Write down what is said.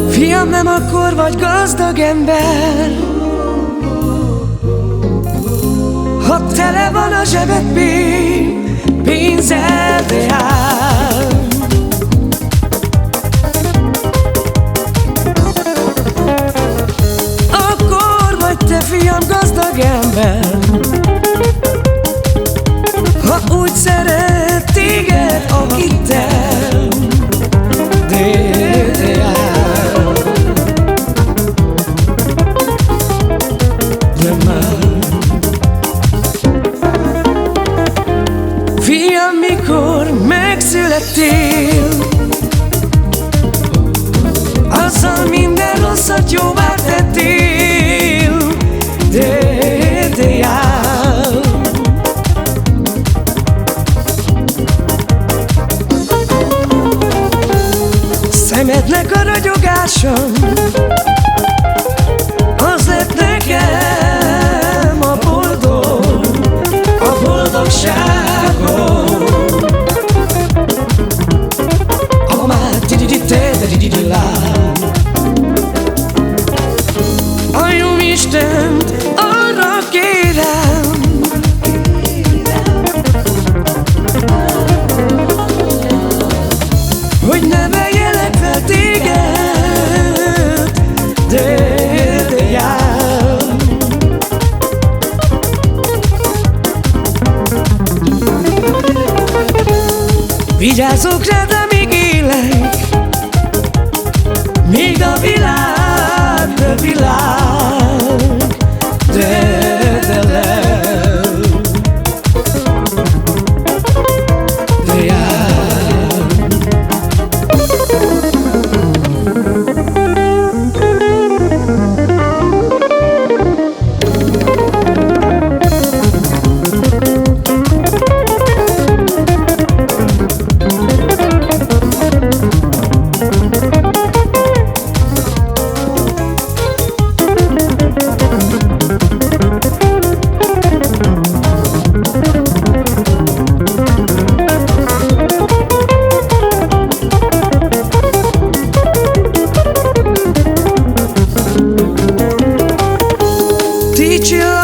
Fiam, nem akkor vagy gazdag ember, ha tele van a zsebed pénzzel, de áll. Akkor vagy te, fiam, gazdag ember, ha úgy szeret téged, akit te, de áll. De már fiam, mikor megszülettél, azzal minden rosszat jóvá tettél, de jár. Szemednek a ragyogása, az lett nekem a boldogságom. A már ti-di-di-te-de-di-di-di-lá. A Jóistent arra kérem, hogy ne vegjelek fel téged, de jár. Vigyázzok rád, amíg élek, még a világ, de lel, de jár. Teach you